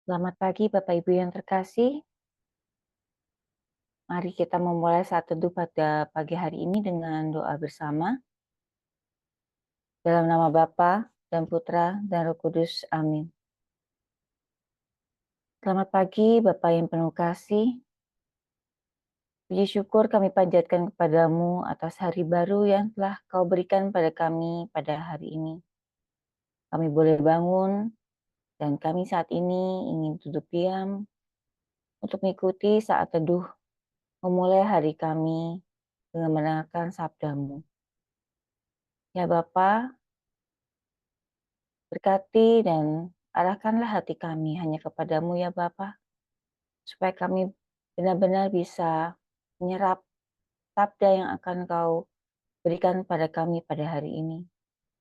Selamat pagi Bapak Ibu yang terkasih. Mari kita memulai saat teduh pada pagi hari ini dengan doa bersama. Dalam nama Bapa dan Putra dan Roh Kudus. Amin. Selamat pagi Bapak yang penuh kasih. Puji syukur kami panjatkan kepadamu atas hari baru yang telah Kau berikan pada kami pada hari ini. Kami boleh bangun dan kami saat ini ingin duduk diam untuk mengikuti saat teduh memulai hari kami dengan mendengarkan sabdamu. Ya Bapa, berkati dan arahkanlah hati kami hanya kepadamu ya Bapa, supaya kami benar-benar bisa menyerap sabda yang akan Kau berikan pada kami pada hari ini,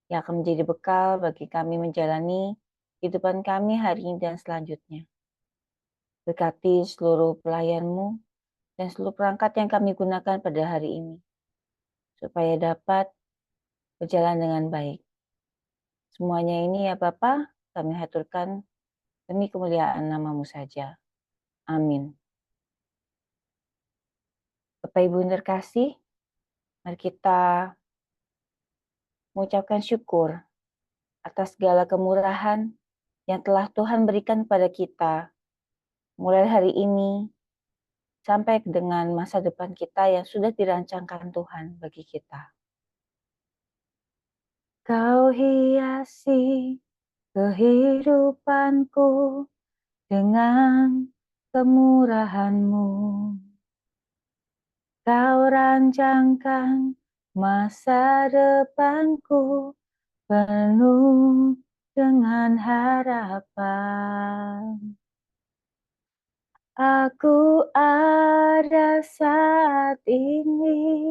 yang akan menjadi bekal bagi kami menjalani kehidupan kami hari ini dan selanjutnya. Berkati seluruh pelayan-Mu dan seluruh perangkat yang kami gunakan pada hari ini, supaya dapat berjalan dengan baik. Semuanya ini ya Bapa, kami haturkan demi kemuliaan nama-Mu saja. Amin. Bapak Ibu yang terkasih, mari kita mengucapkan syukur atas segala kemurahan yang telah Tuhan berikan kepada kita mulai hari ini sampai dengan masa depan kita yang sudah dirancangkan Tuhan bagi kita. Kau hiasi kehidupanku dengan kemurahan-Mu. Kau rancangkan masa depanku penuh dengan harapan. Aku ada saat ini,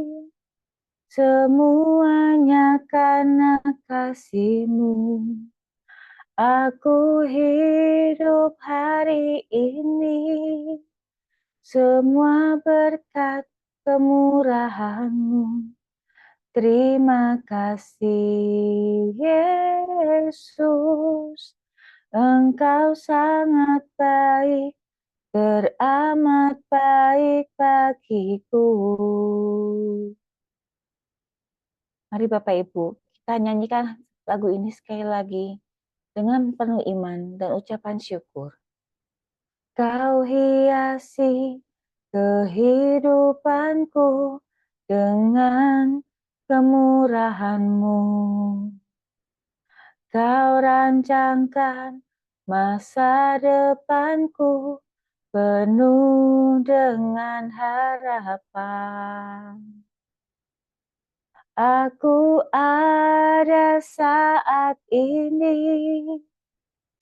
semuanya karena kasih-Mu. Aku hidup hari ini, semua berkat kemurahan-Mu. Terima kasih Yesus, Engkau sangat baik, teramat baik bagiku. Mari Bapak Ibu, kita nyanyikan lagu ini sekali lagi dengan penuh iman dan ucapan syukur. Kau hiasi kehidupanku dengan kemurahan-Mu. Kau rancangkan masa depanku penuh dengan harapan. Aku ada saat ini,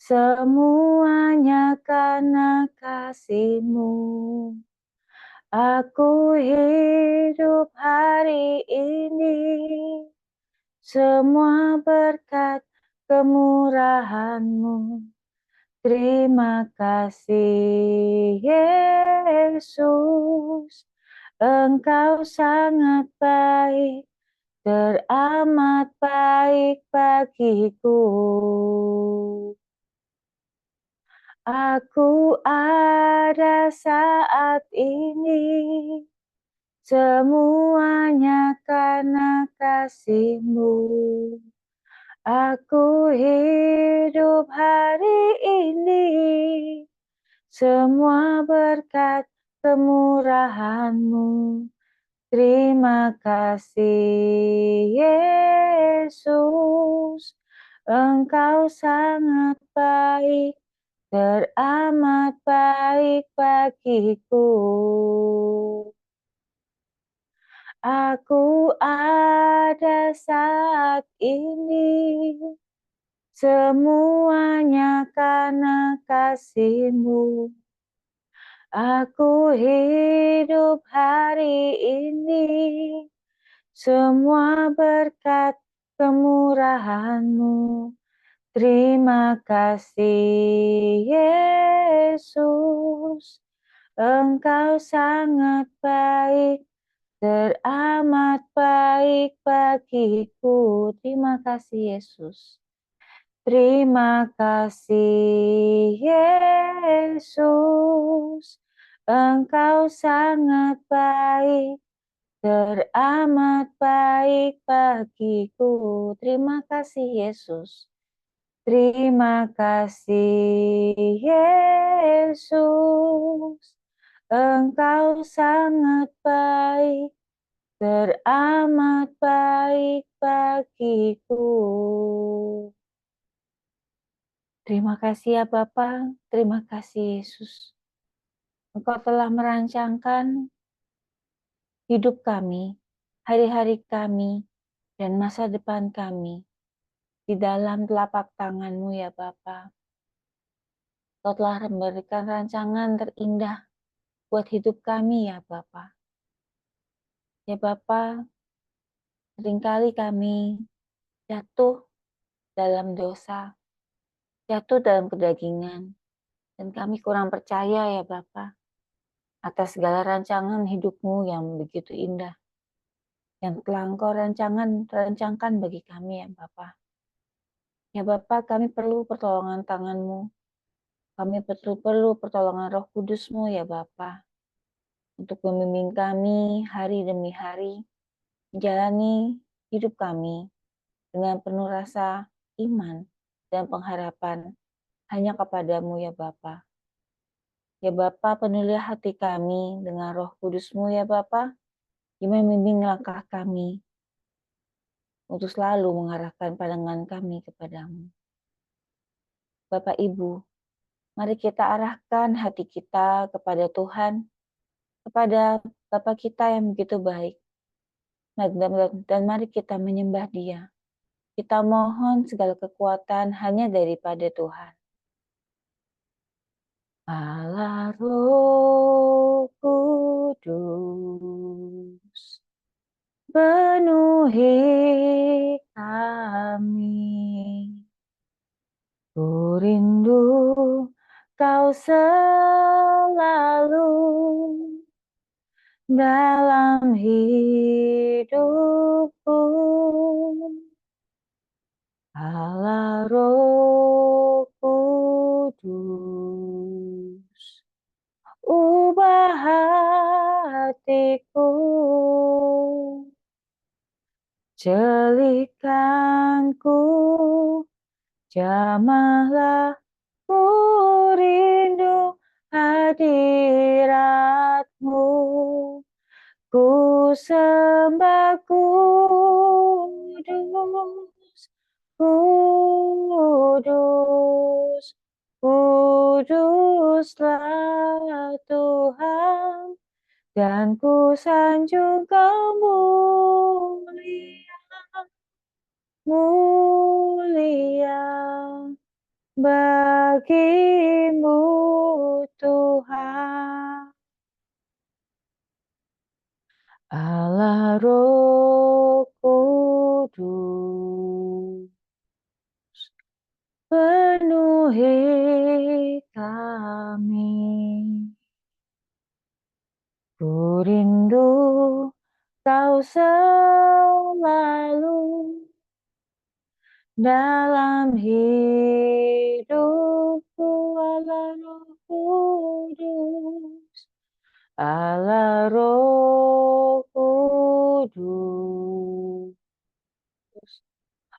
semuanya karena kasih-Mu. Aku hidup hari ini, semua berkat kemurahan-Mu. Terima kasih Yesus, Engkau sangat baik, teramat baik bagiku. Aku ada saat ini, semuanya karena kasih-Mu. Aku hidup hari ini, semua berkat kemurahan-Mu. Terima kasih Yesus, Engkau sangat baik, teramat baik bagiku. Aku ada saat ini, semuanya karena kasih-Mu. Aku hidup hari ini, semua berkat kemurahan-Mu. Terima kasih Yesus, Engkau sangat baik, teramat baik bagiku. Terima kasih Yesus. Terima kasih Yesus, Engkau sangat baik, teramat baik bagiku. Terima kasih Yesus. Terima kasih Yesus, Engkau sangat baik, teramat baik bagiku. Terima kasih ya Bapa, terima kasih Yesus. Engkau telah merancangkan hidup kami, hari-hari kami, dan masa depan kami di dalam telapak tangan-Mu ya Bapa. Engkau telah memberikan rancangan terindah buat hidup kami ya Bapa. Ya Bapa, seringkali kami jatuh dalam dosa, jatuh dalam kedagingan, dan kami kurang percaya ya Bapa atas segala rancangan hidup-Mu yang begitu indah, yang telah Engkau rancangkan bagi kami ya Bapa. Ya Bapa, kami perlu pertolongan tangan-Mu, kami perlu pertolongan Roh Kudus-Mu ya Bapa, untuk membimbing kami hari demi hari, menjalani hidup kami dengan penuh rasa iman dan pengharapan hanya kepadamu ya Bapa. Ya Bapa, penuhilah hati kami dengan Roh Kudus-Mu ya Bapa, yang membimbing langkah kami untuk selalu mengarahkan pandangan kami kepadamu. Bapak Ibu, mari kita arahkan hati kita kepada Tuhan, kepada Bapa kita yang begitu baik. Dan mari kita menyembah Dia. Kita mohon segala kekuatan hanya daripada Tuhan. Allah Roh Kudus, penuhi kami. Ku rindu Kau selalu dalam hidupku. Allah Roh Kudus, ubah hatiku, celihkanku, jamahlah ku rindu hadirat-Mu. Ku sembah kudus, kudus, kuduslah Tuhan, dan ku sanjung Kau mulia, mulia bagimu Tuhan. Allah Roh Kudus, penuhi kami. Ku rindu Kau selalu dalam hidupku. Allah Roh Kudus, Allah Roh Kudus,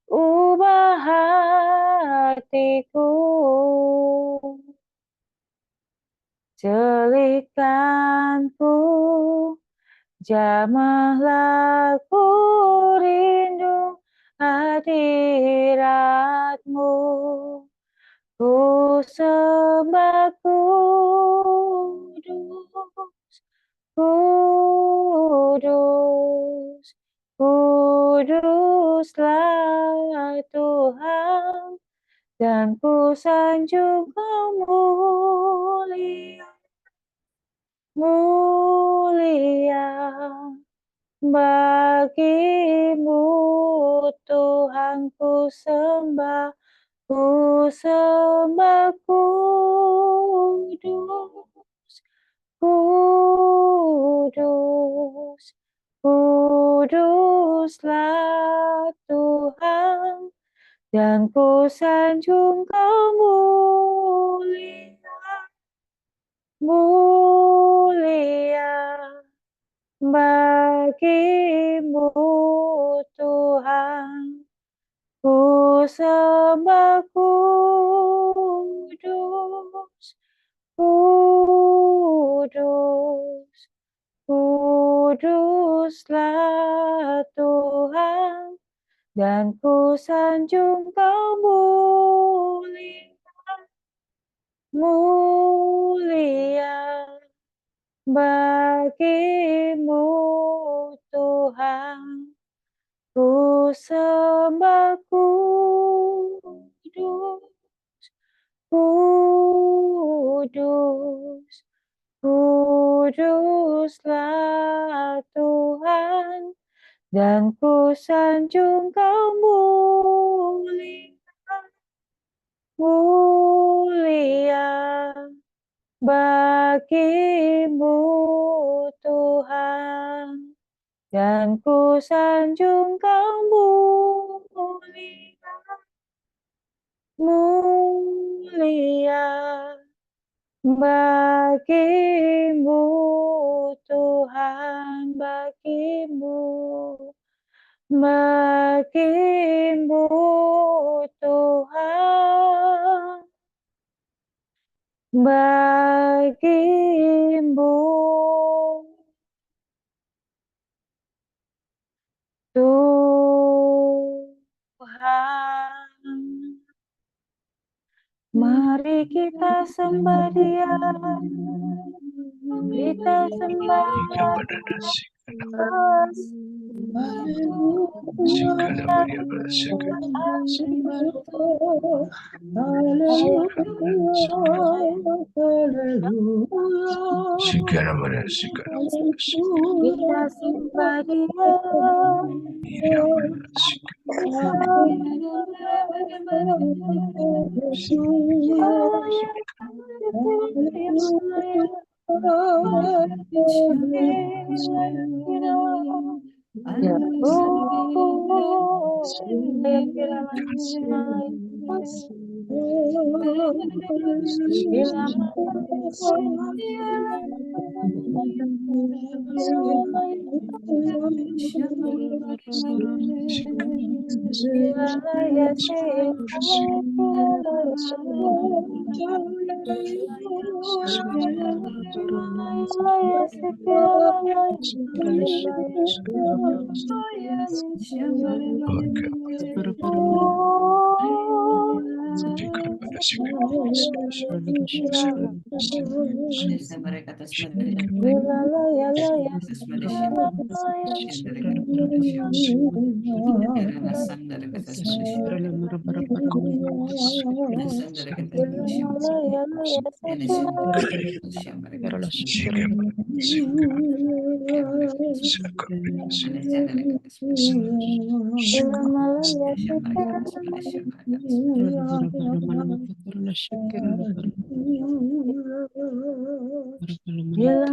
ubah hatiku, celihkanku, jamahlah ku rindu hadirat-Mu. Ku sembah kudus, kudus, kuduslah Tuhan, dan ku sanjung Kau mulia, mulia bagimu Tuhan. Ku sembah kudus, kudus, kuduslah Tuhan, dan ku sanjung kau mulia bagimu Tuhan. Ku sembah kudus, kudus, kuduslah Tuhan, dan ku sanjung kau mulia bagimu Tuhan. Ku sembah kudus, kudus, kuduslah Tuhan, dan ku sanjung kau mulia bagimu Tuhan, dan ku sanjung kau mulia bagimu Tuhan, bagimu Tuhan, bagimu Tuhan. Mari kita sembah Dia, kita sembah kita sembah Dia.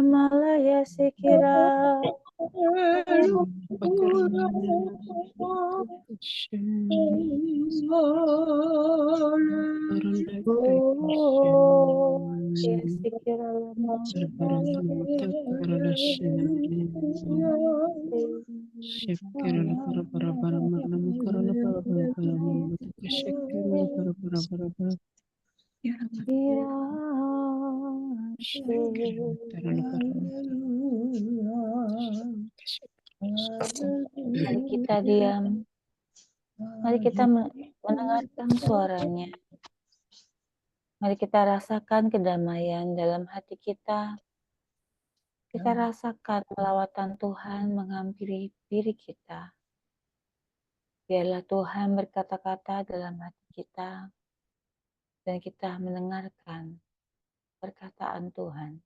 Malaya Sikira Mari kita diam. Mari kita mendengarkan suaranya. Mari kita rasakan kedamaian dalam hati kita. Kita rasakan pelawatan Tuhan menghampiri diri kita. Biarlah Tuhan berkata-kata dalam hati kita dan kita mendengarkan perkataan Tuhan.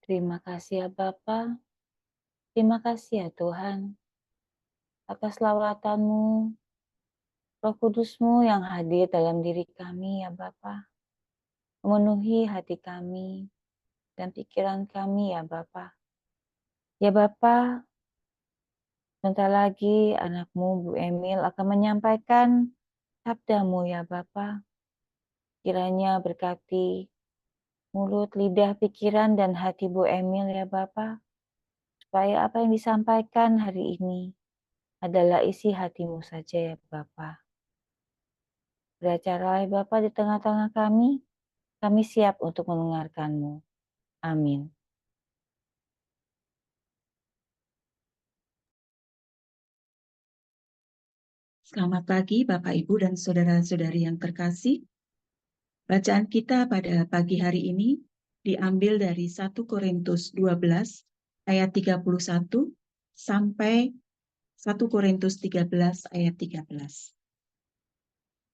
Terima kasih ya Bapa. Terima kasih ya Tuhan atas lawatan-Mu, Roh Kudus-Mu yang hadir dalam diri kami ya Bapa. memenuhi hati kami dan pikiran kami ya Bapa. Ya Bapa, sebentar lagi anakmu Bu Emil akan menyampaikan sabdamu ya Bapa. Kiranya berkati mulut, lidah, pikiran, dan hati Bu Emil ya Bapa. Supaya apa yang disampaikan hari ini adalah isi hatimu saja ya Bapa. Beracara ya Bapa di tengah-tengah kami siap untuk mendengarkanmu. Amin. Selamat pagi Bapak Ibu dan saudara-saudari yang terkasih. Bacaan kita pada pagi hari ini diambil dari 1 Korintus 12 ayat 31 sampai 1 Korintus 13 ayat 13.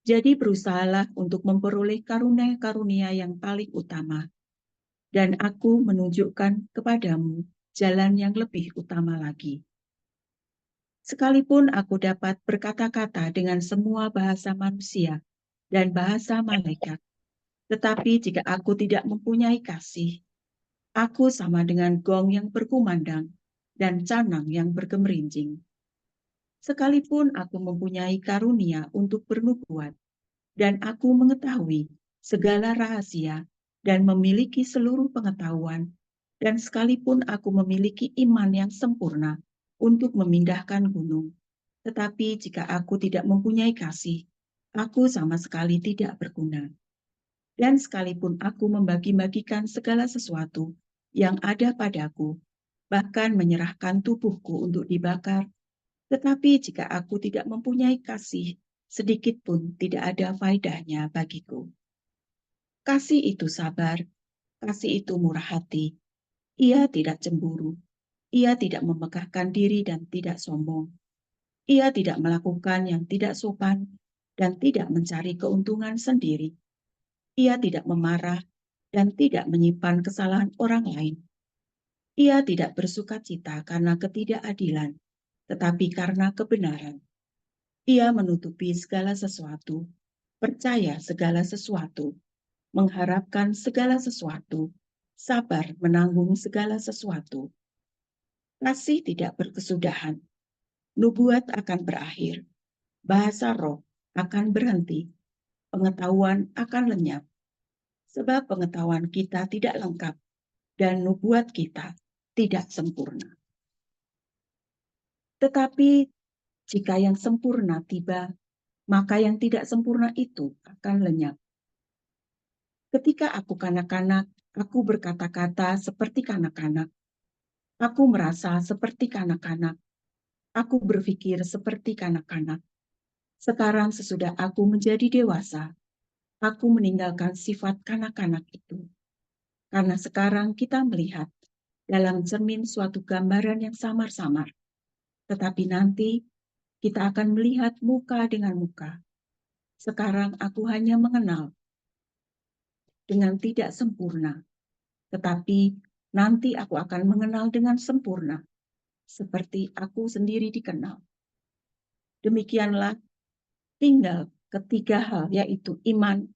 Jadi berusahalah untuk memperoleh karunia-karunia yang paling utama, dan aku menunjukkan kepadamu jalan yang lebih utama lagi. Sekalipun aku dapat berkata-kata dengan semua bahasa manusia dan bahasa malaikat, tetapi jika aku tidak mempunyai kasih, aku sama dengan gong yang berkumandang dan canang yang bergemerincing. Sekalipun aku mempunyai karunia untuk bernubuat, dan aku mengetahui segala rahasia dan memiliki seluruh pengetahuan, dan sekalipun aku memiliki iman yang sempurna untuk memindahkan gunung, tetapi jika aku tidak mempunyai kasih, aku sama sekali tidak berguna. Dan sekalipun aku membagi-bagikan segala sesuatu yang ada padaku, bahkan menyerahkan tubuhku untuk dibakar, tetapi jika aku tidak mempunyai kasih, sedikit pun tidak ada faedahnya bagiku. Kasih itu sabar, kasih itu murah hati. Ia tidak cemburu, ia tidak memegahkan diri dan tidak sombong. Ia tidak melakukan yang tidak sopan dan tidak mencari keuntungan sendiri. Ia tidak memarah dan tidak menyimpan kesalahan orang lain. Ia tidak bersuka cita karena ketidakadilan, tetapi karena kebenaran. Ia menutupi segala sesuatu, percaya segala sesuatu, mengharapkan segala sesuatu, sabar menanggung segala sesuatu. Kasih tidak berkesudahan, nubuat akan berakhir, bahasa roh akan berhenti, pengetahuan akan lenyap, sebab pengetahuan kita tidak lengkap dan nubuat kita tidak sempurna. Tetapi jika yang sempurna tiba, maka yang tidak sempurna itu akan lenyap. Ketika aku kanak-kanak, aku berkata-kata seperti kanak-kanak. Aku merasa seperti kanak-kanak. Aku berpikir seperti kanak-kanak. Sekarang sesudah aku menjadi dewasa, aku meninggalkan sifat kanak-kanak itu. Karena sekarang kita melihat dalam cermin suatu gambaran yang samar-samar. Tetapi nanti kita akan melihat muka dengan muka. Sekarang aku hanya mengenal dengan tidak sempurna. Tetapi nanti aku akan mengenal dengan sempurna, seperti aku sendiri dikenal. Demikianlah tinggal ketiga hal, yaitu iman,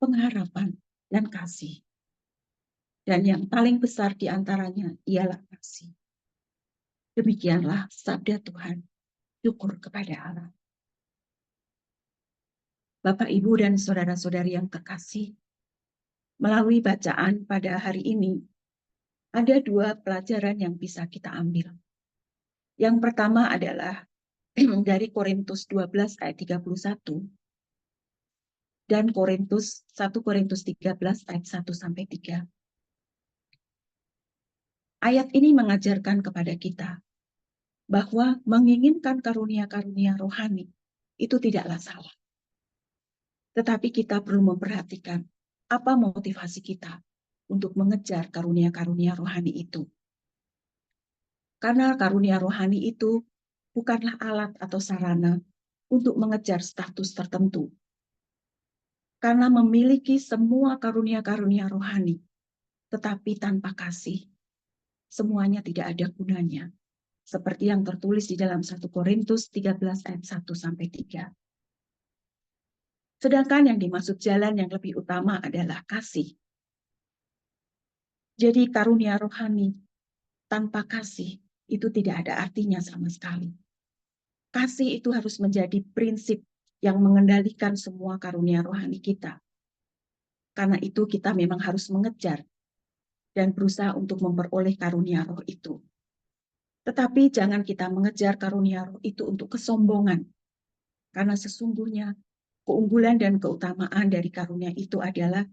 pengharapan, dan kasih. Dan yang paling besar di antaranya ialah kasih. Demikianlah sabda Tuhan. Syukur kepada Allah. Bapak, Ibu, dan saudara-saudari yang terkasih, melalui bacaan pada hari ini, ada dua pelajaran yang bisa kita ambil. Yang pertama adalah dari Korintus 12 ayat 31 dan 1 Korintus 13 ayat 1 sampai 3. Ayat ini mengajarkan kepada kita bahwa menginginkan karunia-karunia rohani itu tidaklah salah. Tetapi kita perlu memperhatikan apa motivasi kita untuk mengejar karunia-karunia rohani itu. Karena karunia rohani itu bukanlah alat atau sarana untuk mengejar status tertentu. Karena memiliki semua karunia-karunia rohani, tetapi tanpa kasih, semuanya tidak ada gunanya. Seperti yang tertulis di dalam 1 Korintus 13 ayat 1 sampai 3. Sedangkan yang dimaksud jalan yang lebih utama adalah kasih. Jadi karunia rohani tanpa kasih itu tidak ada artinya sama sekali. Kasih itu harus menjadi prinsip yang mengendalikan semua karunia rohani kita. Karena itu kita memang harus mengejar dan berusaha untuk memperoleh karunia roh itu. Tetapi jangan kita mengejar karunia roh itu untuk kesombongan. Karena sesungguhnya keunggulan dan keutamaan dari karunia itu adalah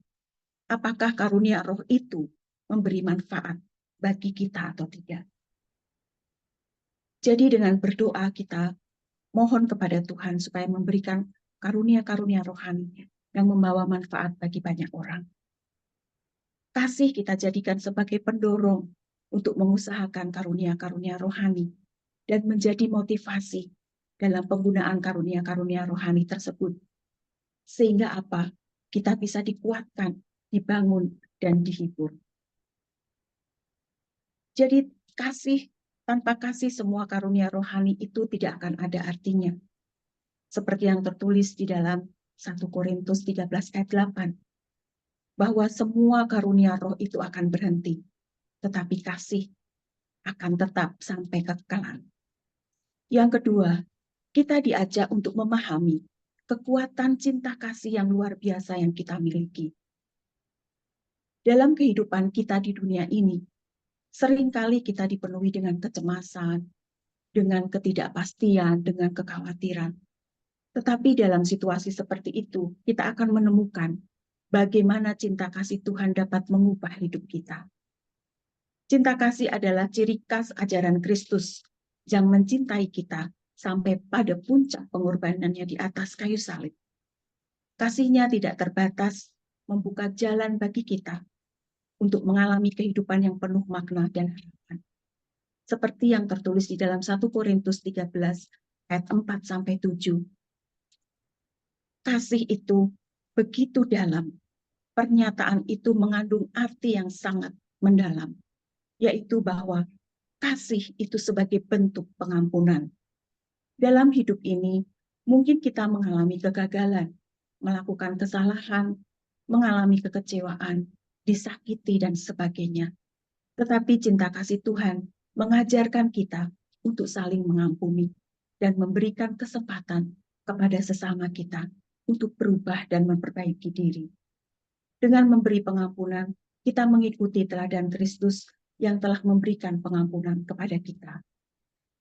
apakah karunia roh itu memberi manfaat bagi kita atau tidak. Jadi dengan berdoa kita mohon kepada Tuhan supaya memberikan karunia-karunia rohani yang membawa manfaat bagi banyak orang. Kasih kita jadikan sebagai pendorong untuk mengusahakan karunia-karunia rohani dan menjadi motivasi dalam penggunaan karunia-karunia rohani tersebut. Sehingga apa? Kita bisa dikuatkan, dibangun, dan dihibur. Jadi kasih, tanpa kasih semua karunia rohani itu tidak akan ada artinya. Seperti yang tertulis di dalam 1 Korintus 13 ayat 8. Bahwa semua karunia roh itu akan berhenti. Tetapi kasih akan tetap sampai kekekalan. Yang kedua, kita diajak untuk memahami kekuatan cinta kasih yang luar biasa yang kita miliki. Dalam kehidupan kita di dunia ini, seringkali kita dipenuhi dengan kecemasan, dengan ketidakpastian, dengan kekhawatiran. Tetapi dalam situasi seperti itu, kita akan menemukan bagaimana cinta kasih Tuhan dapat mengubah hidup kita. Cinta kasih adalah ciri khas ajaran Kristus yang mencintai kita sampai pada puncak pengorbanannya di atas kayu salib. Kasihnya tidak terbatas membuka jalan bagi kita untuk mengalami kehidupan yang penuh makna dan harapan. Seperti yang tertulis di dalam 1 Korintus 13 ayat 4-7. Kasih itu begitu dalam. Pernyataan itu mengandung arti yang sangat mendalam, yaitu bahwa kasih itu sebagai bentuk pengampunan. Dalam hidup ini, mungkin kita mengalami kegagalan, melakukan kesalahan, mengalami kekecewaan, disakiti, dan sebagainya. Tetapi cinta kasih Tuhan mengajarkan kita untuk saling mengampuni dan memberikan kesempatan kepada sesama kita untuk berubah dan memperbaiki diri. Dengan memberi pengampunan, kita mengikuti teladan Kristus yang telah memberikan pengampunan kepada kita.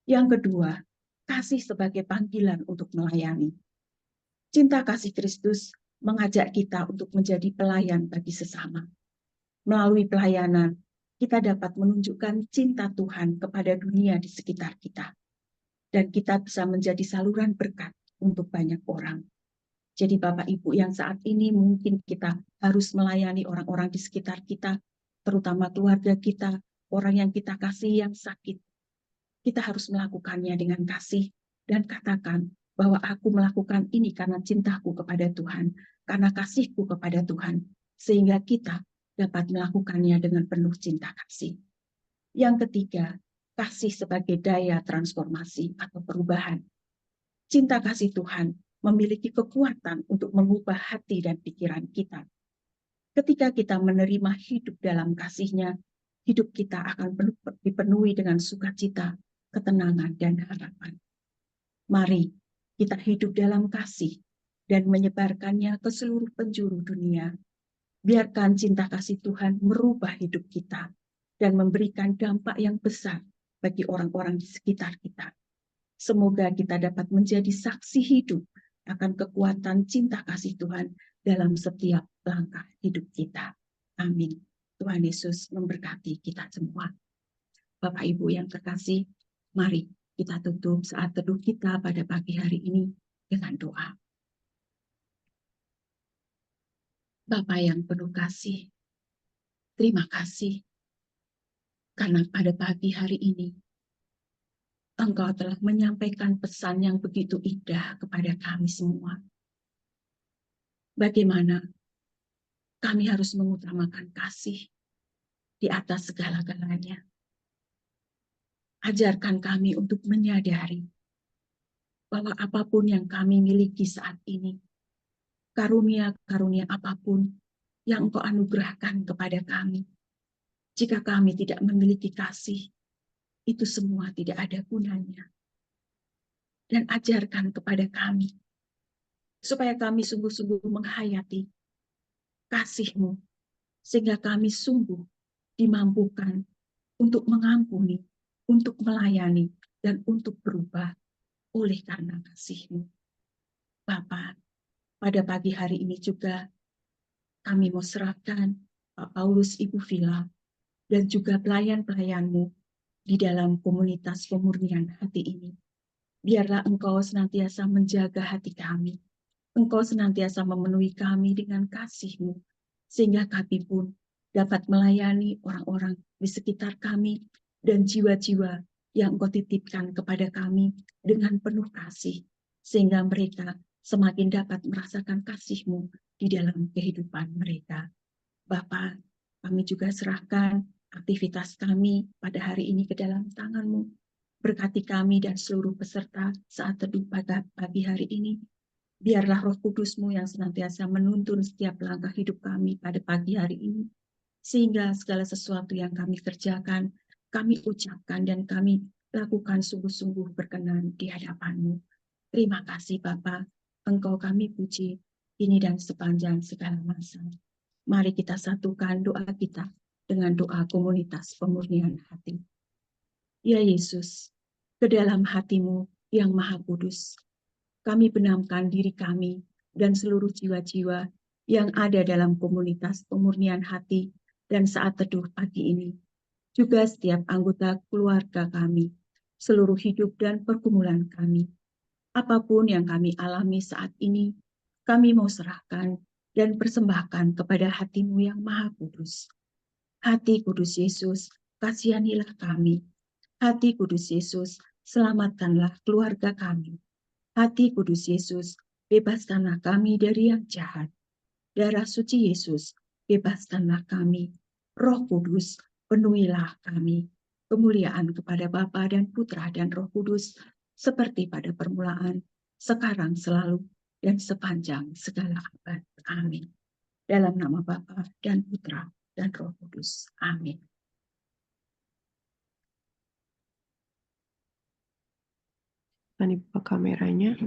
Yang kedua, kasih sebagai panggilan untuk melayani. Cinta kasih Kristus mengajak kita untuk menjadi pelayan bagi sesama. Melalui pelayanan, kita dapat menunjukkan cinta Tuhan kepada dunia di sekitar kita. Dan kita bisa menjadi saluran berkat untuk banyak orang. Jadi Bapak Ibu yang saat ini mungkin kita harus melayani orang-orang di sekitar kita, terutama keluarga kita, orang yang kita kasih yang sakit. Kita harus melakukannya dengan kasih dan katakan bahwa aku melakukan ini karena cintaku kepada Tuhan, karena kasihku kepada Tuhan, sehingga kita dapat melakukannya dengan penuh cinta kasih. Yang ketiga, kasih sebagai daya transformasi atau perubahan. Cinta kasih Tuhan memiliki kekuatan untuk mengubah hati dan pikiran kita. Ketika kita menerima hidup dalam kasih-Nya, hidup kita akan dipenuhi dengan sukacita, ketenangan, dan harapan. Mari kita hidup dalam kasih dan menyebarkannya ke seluruh penjuru dunia. Biarkan cinta kasih Tuhan merubah hidup kita dan memberikan dampak yang besar bagi orang-orang di sekitar kita. Semoga kita dapat menjadi saksi hidup akan kekuatan cinta kasih Tuhan dalam setiap langkah hidup kita. Amin. Tuhan Yesus memberkati kita semua. Bapak Ibu yang terkasih, mari kita tutup saat teduh kita pada pagi hari ini dengan doa. Bapa yang penuh kasih, terima kasih karena pada pagi hari ini Engkau telah menyampaikan pesan yang begitu indah kepada kami semua. Bagaimana kami harus mengutamakan kasih di atas segala-galanya. Ajarkan kami untuk menyadari bahwa apapun yang kami miliki saat ini, karunia-karunia apapun yang Engkau anugerahkan kepada kami. Jika kami tidak memiliki kasih, itu semua tidak ada gunanya. Dan ajarkan kepada kami, supaya kami sungguh-sungguh menghayati kasih-Mu, sehingga kami sungguh dimampukan untuk mengampuni, untuk melayani, dan untuk berubah oleh karena kasih-Mu. Bapa, pada pagi hari ini juga kami mau serahkan Pak Paulus, Ibu Vila, dan juga pelayan-pelayan-Mu di dalam komunitas pemurnian hati ini. Biarlah Engkau senantiasa menjaga hati kami. Engkau senantiasa memenuhi kami dengan kasih-Mu, sehingga kami pun dapat melayani orang-orang di sekitar kami dan jiwa-jiwa yang Engkau titipkan kepada kami dengan penuh kasih, sehingga mereka semakin dapat merasakan kasih-Mu di dalam kehidupan mereka. Bapa, kami juga serahkan aktivitas kami pada hari ini ke dalam tangan-Mu. Berkati kami dan seluruh peserta saat teduh pada pagi hari ini. Biarlah Roh Kudus-Mu yang senantiasa menuntun setiap langkah hidup kami pada pagi hari ini. Sehingga segala sesuatu yang kami kerjakan, kami ucapkan dan kami lakukan sungguh-sungguh berkenan di hadapan-Mu. Terima kasih Bapa, Engkau kami puji, ini dan sepanjang segala masa. Mari kita satukan doa kita dengan doa komunitas pemurnian hati. Ya Yesus, ke dalam hati-Mu yang maha kudus, kami benamkan diri kami dan seluruh jiwa-jiwa yang ada dalam komunitas pemurnian hati dan saat teduh pagi ini. Juga setiap anggota keluarga kami, seluruh hidup dan pergumulan kami. Apapun yang kami alami saat ini, kami mau serahkan dan persembahkan kepada hati-Mu yang maha kudus. Hati kudus Yesus, kasihanilah kami. Hati kudus Yesus, selamatkanlah keluarga kami. Hati kudus Yesus, bebaskanlah kami dari yang jahat. Darah suci Yesus, bebaskanlah kami. Roh Kudus, penuhilah kami. Kemuliaan kepada Bapa dan Putra dan Roh Kudus, seperti pada permulaan, sekarang, selalu, dan sepanjang segala abad. Amin. Dalam nama Bapa dan Putra dan Roh Kudus. Amin. Dan dibuka kameranya.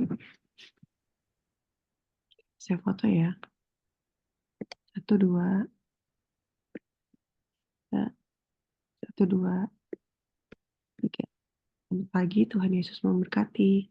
Saya foto ya. 1, 2. 1, 2. 3. Selamat pagi, Tuhan Yesus memberkati.